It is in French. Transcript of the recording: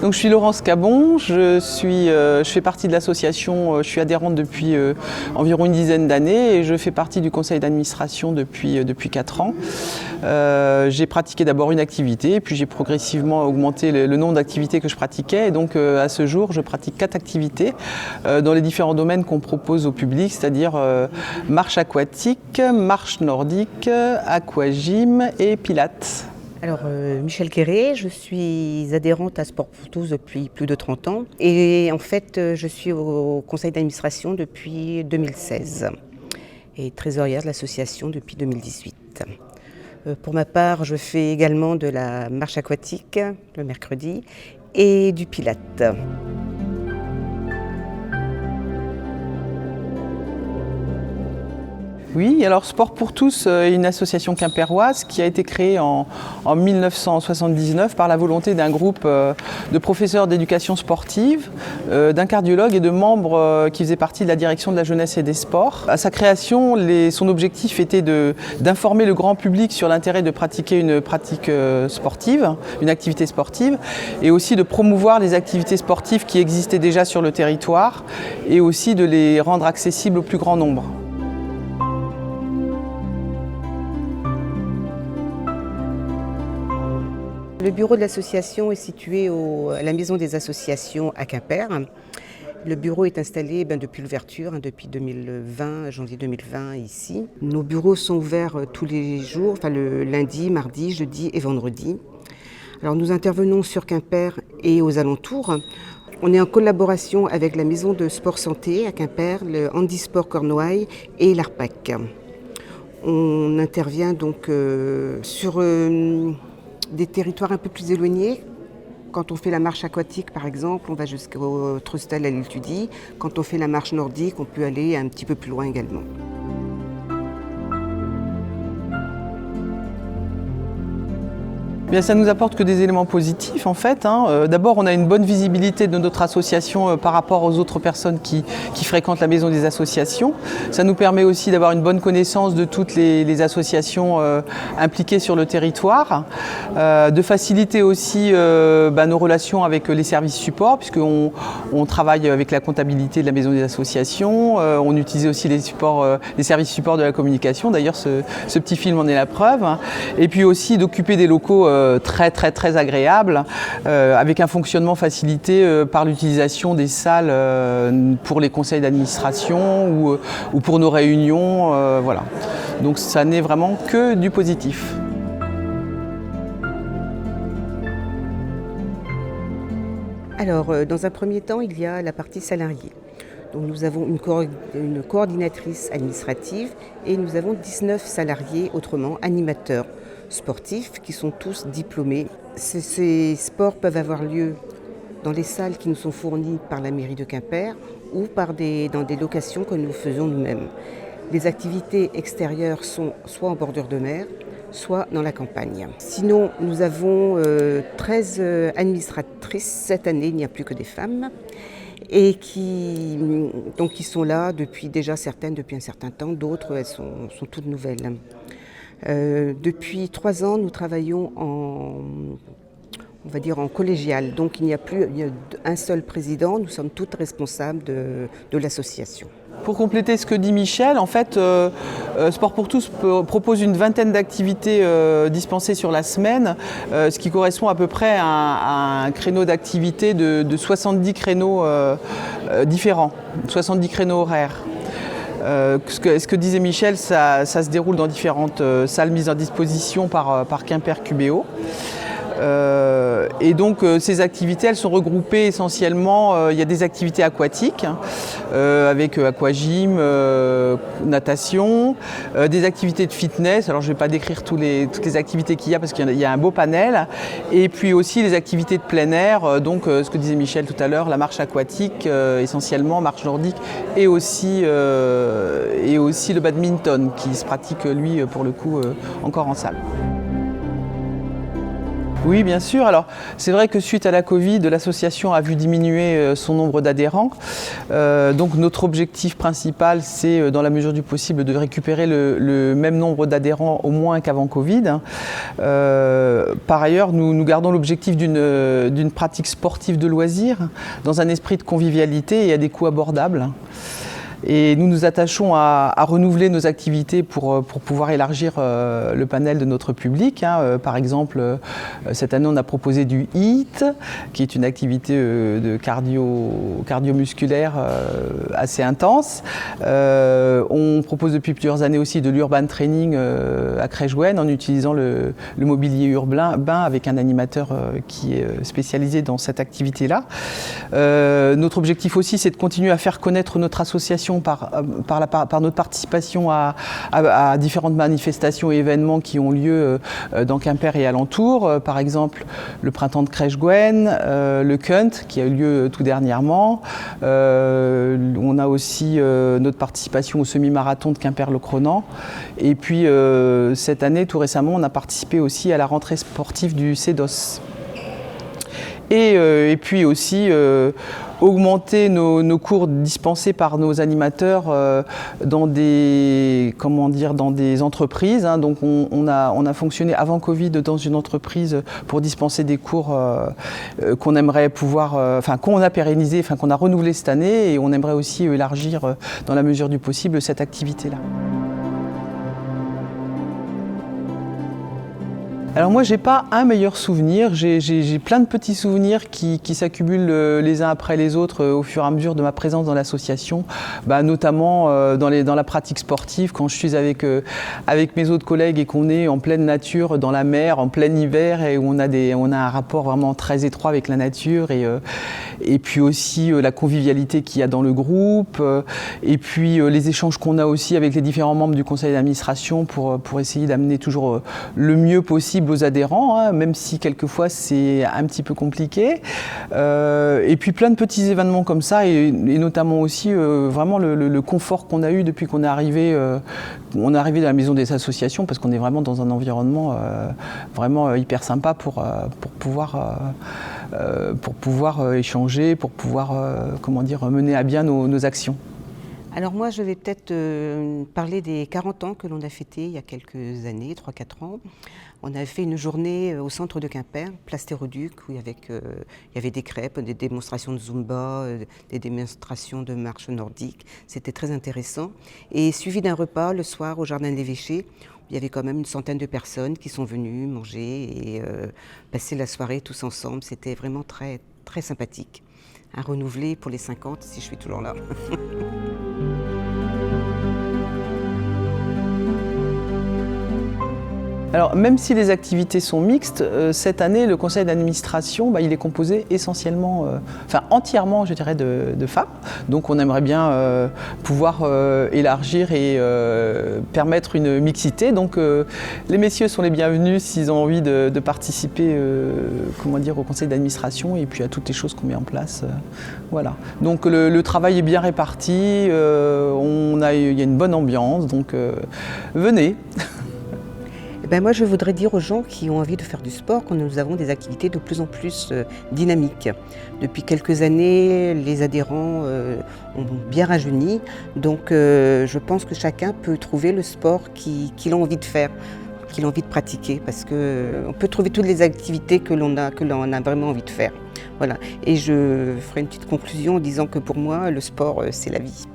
Donc je suis Laurence Cabon, je fais partie de l'association, je suis adhérente depuis environ une dizaine d'années et je fais partie du conseil d'administration depuis 4 ans. J'ai pratiqué d'abord une activité et puis j'ai progressivement augmenté le nombre d'activités que je pratiquais et donc à ce jour je pratique 4 activités dans les différents domaines qu'on propose au public, c'est-à-dire marche aquatique, marche nordique, aquagym et pilates. Alors, Michèle Quéré, je suis adhérente à Sport pour tous depuis plus de 30 ans et en fait je suis au conseil d'administration depuis 2016 et trésorière de l'association depuis 2018. Pour ma part, je fais également de la marche aquatique le mercredi et du pilates. Oui, alors Sport pour tous est une association quimpéroise qui a été créée en 1979 par la volonté d'un groupe de professeurs d'éducation sportive, d'un cardiologue et de membres qui faisaient partie de la direction de la jeunesse et des sports. À sa création, son objectif était d'informer le grand public sur l'intérêt de pratiquer une pratique sportive, une activité sportive, et aussi de promouvoir les activités sportives qui existaient déjà sur le territoire et aussi de les rendre accessibles au plus grand nombre. Le bureau de l'association est situé à la Maison des associations à Quimper. Le bureau est installé depuis l'ouverture, depuis 2020, janvier 2020 ici. Nos bureaux sont ouverts tous les jours, le lundi, mardi, jeudi et vendredi. Alors nous intervenons sur Quimper et aux alentours. On est en collaboration avec la Maison de Sport Santé à Quimper, le Handisport Cornouailles et l'ARPAC. On intervient donc sur des territoires un peu plus éloignés. Quand on fait la marche aquatique, par exemple, on va jusqu'au Trustal à l'île Tudy. Quand on fait la marche nordique, on peut aller un petit peu plus loin également. Bien, ça nous apporte que des éléments positifs en fait. D'abord, on a une bonne visibilité de notre association par rapport aux autres personnes qui fréquentent la maison des associations. Ça nous permet aussi d'avoir une bonne connaissance de toutes les associations impliquées sur le territoire, de faciliter aussi nos relations avec les services supports, puisqu'on travaille avec la comptabilité de la maison des associations, on utilise aussi les services supports de la communication. D'ailleurs, ce petit film en est la preuve. Et puis aussi d'occuper des locaux très agréable, avec un fonctionnement facilité par l'utilisation des salles pour les conseils d'administration ou pour nos réunions. Voilà. Donc ça n'est vraiment que du positif. Alors, dans un premier temps, il y a la partie salariée. Donc, nous avons une coordinatrice administrative et nous avons 19 salariés, autrement animateurs sportifs qui sont tous diplômés. Ces sports peuvent avoir lieu dans les salles qui nous sont fournies par la mairie de Quimper ou dans des locations que nous faisons nous-mêmes. Les activités extérieures sont soit en bordure de mer, soit dans la campagne. Sinon, nous avons 13 administratrices. Cette année, il n'y a plus que des femmes et qui sont là certaines depuis un certain temps, d'autres elles sont toutes nouvelles. Depuis 3 ans, nous travaillons en collégial. Donc il n'y a plus un seul président, nous sommes toutes responsables de l'association. Pour compléter ce que dit Michèle, en fait, Sport pour tous propose une vingtaine d'activités dispensées sur la semaine, ce qui correspond à peu près à un créneau d'activité de 70 créneaux différents, 70 créneaux horaires. Ce que disait Michèle, ça se déroule dans différentes salles mises en disposition par Quimper QBO. Et donc ces activités, elles sont regroupées essentiellement, il y a des activités aquatiques avec aquagym, natation, des activités de fitness, alors je ne vais pas décrire toutes les activités qu'il y a parce qu'il y a un beau panel, et puis aussi les activités de plein air, donc ce que disait Michèle tout à l'heure, la marche aquatique essentiellement, marche nordique et aussi le badminton qui se pratique lui pour le coup encore en salle. Oui, bien sûr. Alors, c'est vrai que suite à la Covid, l'association a vu diminuer son nombre d'adhérents. Donc, notre objectif principal, c'est, dans la mesure du possible, de récupérer le même nombre d'adhérents au moins qu'avant Covid. Par ailleurs, nous gardons l'objectif d'une pratique sportive de loisirs, dans un esprit de convivialité et à des coûts abordables. Et nous nous attachons à renouveler nos activités pour pouvoir élargir le panel de notre public. Par exemple, cette année, on a proposé du HIIT, qui est une activité de cardio-musculaire assez intense. On propose depuis plusieurs années aussi de l'urban training à Crèche-Gouenne en utilisant le mobilier urbain avec un animateur qui est spécialisé dans cette activité-là. Notre objectif aussi, c'est de continuer à faire connaître notre association par notre participation à différentes manifestations et événements qui ont lieu dans Quimper et alentours. Par exemple, le printemps de Crèche-Gouenne, le CUNT qui a eu lieu tout dernièrement. On a aussi notre participation au semi-marathon de Quimper-le-Cronan. Et puis cette année, tout récemment, on a participé aussi à la rentrée sportive du CEDOS. Et puis aussi augmenter nos cours dispensés par nos animateurs dans des entreprises. Donc on a fonctionné avant Covid dans une entreprise pour dispenser des cours qu'on aimerait pouvoir, qu'on a pérennisé, qu'on a renouvelé cette année, et on aimerait aussi élargir dans la mesure du possible cette activité-là. Alors moi, j'ai pas un meilleur souvenir, j'ai plein de petits souvenirs qui s'accumulent les uns après les autres au fur et à mesure de ma présence dans l'association, notamment dans la pratique sportive, quand je suis avec mes autres collègues et qu'on est en pleine nature, dans la mer, en plein hiver, et où on a un rapport vraiment très étroit avec la nature, et puis aussi la convivialité qu'il y a dans le groupe, et puis les échanges qu'on a aussi avec les différents membres du conseil d'administration pour essayer d'amener toujours le mieux possible aux adhérents, même si quelquefois c'est un petit peu compliqué. Et puis plein de petits événements comme ça, et notamment aussi vraiment le confort qu'on a eu depuis qu'on est arrivé de la maison des associations, parce qu'on est vraiment dans un environnement vraiment hyper sympa pour pouvoir échanger, pour pouvoir mener à bien nos actions. Alors moi, je vais peut-être parler des 40 ans que l'on a fêtés il y a quelques années, 3-4 ans. On avait fait une journée au centre de Quimper, place Théroduc, où il y avait des crêpes, des démonstrations de Zumba, des démonstrations de marche nordique. C'était très intéressant. Et suivi d'un repas le soir au Jardin de l'Évêché, où il y avait quand même une centaine de personnes qui sont venues manger et passer la soirée tous ensemble. C'était vraiment très, très sympathique. À renouveler pour les 50 si je suis toujours là. Alors, même si les activités sont mixtes, cette année, le conseil d'administration, il est composé essentiellement, entièrement, je dirais, de femmes. Donc, on aimerait bien pouvoir élargir et permettre une mixité. Donc, les messieurs sont les bienvenus s'ils ont envie de participer, au conseil d'administration et puis à toutes les choses qu'on met en place. Voilà. Donc, le travail est bien réparti. Il y a une bonne ambiance. Donc, venez. Moi, je voudrais dire aux gens qui ont envie de faire du sport que nous avons des activités de plus en plus dynamiques. Depuis quelques années, les adhérents ont bien rajeuni, donc je pense que chacun peut trouver le sport qu'il a envie de faire, qu'il a envie de pratiquer, parce qu'on peut trouver toutes les activités que l'on a vraiment envie de faire. Voilà. Et je ferai une petite conclusion en disant que pour moi, le sport, c'est la vie.